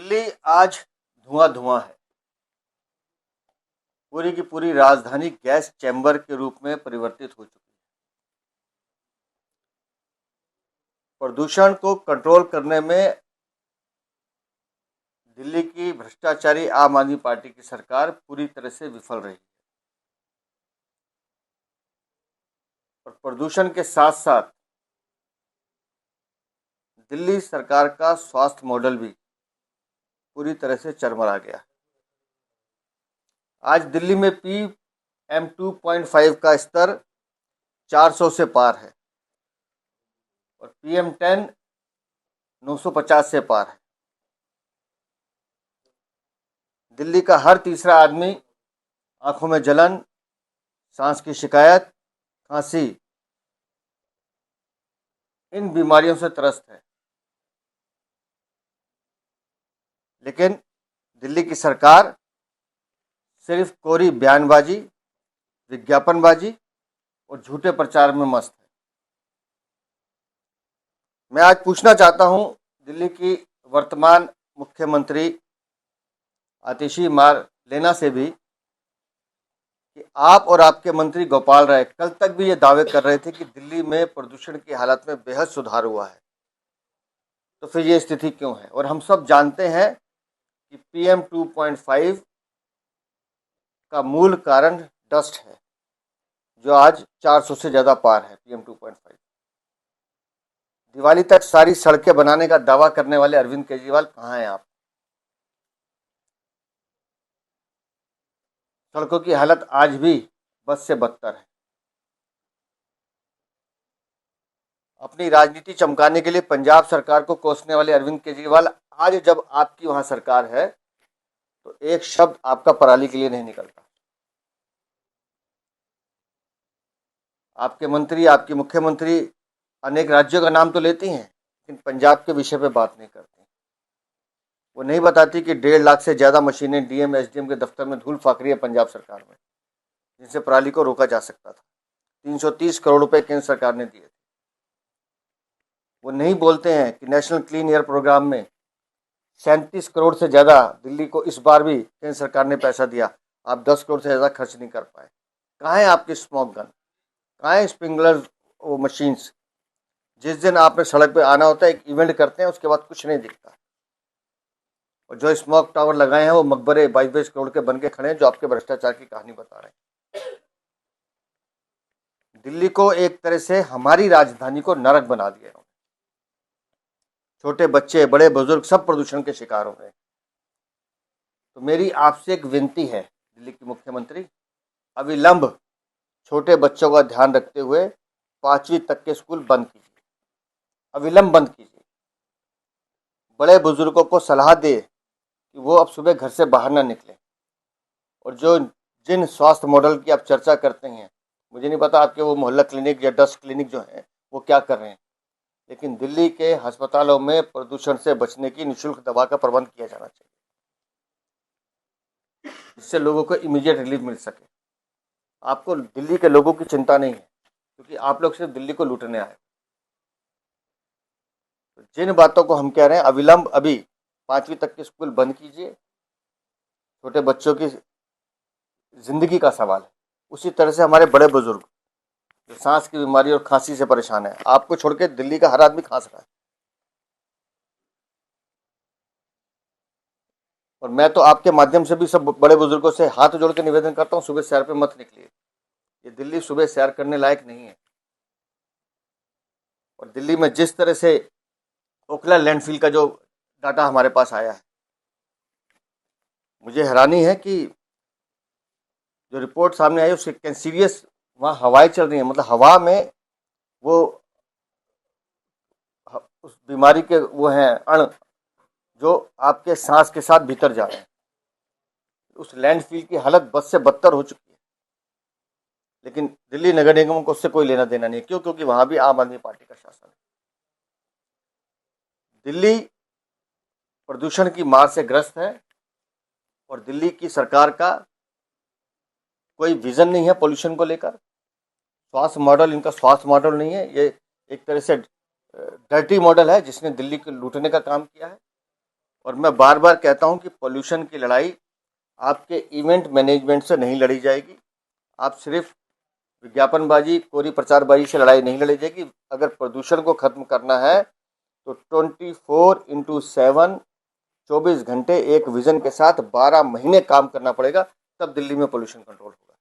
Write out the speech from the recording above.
दिल्ली आज धुआं धुआं है। पूरी की पूरी राजधानी गैस चैम्बर के रूप में परिवर्तित हो चुकी है। प्रदूषण को कंट्रोल करने में दिल्ली की भ्रष्टाचारी आम आदमी पार्टी की सरकार पूरी तरह से विफल रही है। और प्रदूषण के साथ साथ दिल्ली सरकार का स्वास्थ्य मॉडल भी पूरी तरह से चरमरा गया है। आज दिल्ली में PM 2.5 का स्तर 400 से पार है और PM10 950 से पार है। दिल्ली का हर तीसरा आदमी आंखों में जलन, सांस की शिकायत, खांसी, इन बीमारियों से त्रस्त है। लेकिन दिल्ली की सरकार सिर्फ कोरी बयानबाजी, विज्ञापनबाजी और झूठे प्रचार में मस्त है। मैं आज पूछना चाहता हूं दिल्ली की वर्तमान मुख्यमंत्री आतिशी मार्लेना से भी कि आप और आपके मंत्री गोपाल राय कल तक भी ये दावे कर रहे थे कि दिल्ली में प्रदूषण की हालत में बेहद सुधार हुआ है, तो फिर ये स्थिति क्यों है? और हम सब जानते हैं कि PM 2.5 का मूल कारण डस्ट है, जो आज 400 से ज़्यादा पार है। PM 2.5 दिवाली तक सारी सड़कें बनाने का दावा करने वाले अरविंद केजरीवाल कहाँ हैं आप? सड़कों की हालत आज भी बद से बदतर है। अपनी राजनीति चमकाने के लिए पंजाब सरकार को कोसने वाले अरविंद केजरीवाल आज जब आपकी वहां सरकार है तो एक शब्द आपका पराली के लिए नहीं निकलता। आपके मंत्री, आपकी मुख्यमंत्री अनेक राज्यों का नाम तो लेती हैं, लेकिन पंजाब के विषय पे बात नहीं करती। वो नहीं बताती कि 1.5 लाख से ज़्यादा मशीनें DM SDM के दफ्तर में धूल फाक रही है पंजाब सरकार में, जिनसे पराली को रोका जा सकता था। 330 करोड़ रुपए केंद्र सरकार ने दिए थे। वो नहीं बोलते हैं कि नेशनल क्लीन एयर प्रोग्राम में 37 करोड़ से ज़्यादा दिल्ली को इस बार भी केंद्र सरकार ने पैसा दिया, आप 10 करोड़ से ज़्यादा खर्च नहीं कर पाए। कहाँ है आपकी स्मोक गन? कहाँ है स्प्रिंकलर वो मशीन्स? जिस दिन आपने सड़क पे आना होता है, एक इवेंट करते हैं, उसके बाद कुछ नहीं दिखता। और जो स्मोक टावर लगाए हैं वो मकबरे 22 करोड़ के बन के खड़े हैं, जो आपके भ्रष्टाचार की कहानी बता रहे हैं। दिल्ली को एक तरह से हमारी राजधानी को नरक बना दिया है। छोटे बच्चे, बड़े बुजुर्ग सब प्रदूषण के शिकार हो रहे हैं। तो मेरी आपसे एक विनती है दिल्ली की मुख्यमंत्री, अविलंब छोटे बच्चों का ध्यान रखते हुए 5वीं तक के स्कूल बंद कीजिए, अविलंब बंद कीजिए। बड़े बुजुर्गों को सलाह दे कि वो अब सुबह घर से बाहर ना निकले। और जिन स्वास्थ्य मॉडल की आप चर्चा करते हैं, मुझे नहीं पता आपके वो मोहल्ला क्लिनिक या डस्ट क्लिनिक जो हैं वो क्या कर रहे हैं, लेकिन दिल्ली के अस्पतालों में प्रदूषण से बचने की निःशुल्क दवा का प्रबंध किया जाना चाहिए, जिससे लोगों को इमीडिएट रिलीफ मिल सके। आपको दिल्ली के लोगों की चिंता नहीं है, क्योंकि आप लोग सिर्फ दिल्ली को लूटने आए। तो जिन बातों को हम कह रहे हैं, अविलंब अभी 5वीं तक के स्कूल बंद कीजिए। छोटे बच्चों की जिंदगी का सवाल है। उसी तरह से हमारे बड़े बुजुर्ग जो सांस की बीमारी और खांसी से परेशान है, आपको छोड़ के दिल्ली का हर आदमी खांस रहा है। और मैं तो आपके माध्यम से भी सब बड़े बुजुर्गों से हाथ जोड़ के निवेदन करता हूँ, सुबह सैर पे मत निकलिए। ये दिल्ली सुबह सैर करने लायक नहीं है। और दिल्ली में जिस तरह से ओखला लैंडफिल का जो डाटा हमारे पास आया है, मुझे हैरानी है कि जो रिपोर्ट सामने आई उसके कैंसीरियस वहाँ हवाएं चल रही हैं, मतलब हवा में वो उस बीमारी के वो हैं अण जो आपके सांस के साथ भीतर जा रहे हैं। उस लैंडफिल की हालत बद से बदतर हो चुकी है, लेकिन दिल्ली नगर निगम को उससे कोई लेना देना नहीं है। क्यों? क्योंकि वहां भी आम आदमी पार्टी का शासन है। दिल्ली प्रदूषण की मार से ग्रस्त है और दिल्ली की सरकार का कोई विजन नहीं है पोल्यूशन को लेकर। स्वास्थ्य मॉडल इनका स्वास्थ्य मॉडल नहीं है, ये एक तरह से डर्टी मॉडल है जिसने दिल्ली को लूटने का काम किया है। और मैं बार बार कहता हूं कि पोल्यूशन की लड़ाई आपके इवेंट मैनेजमेंट से नहीं लड़ी जाएगी। आप सिर्फ विज्ञापनबाजी, कोरी प्रचारबाजी से लड़ाई नहीं लड़ी जाएगी। अगर प्रदूषण को खत्म करना है तो 24/7 24 घंटे एक विजन के साथ 12 महीने काम करना पड़ेगा, तब दिल्ली में पोल्यूशन कंट्रोल होगा।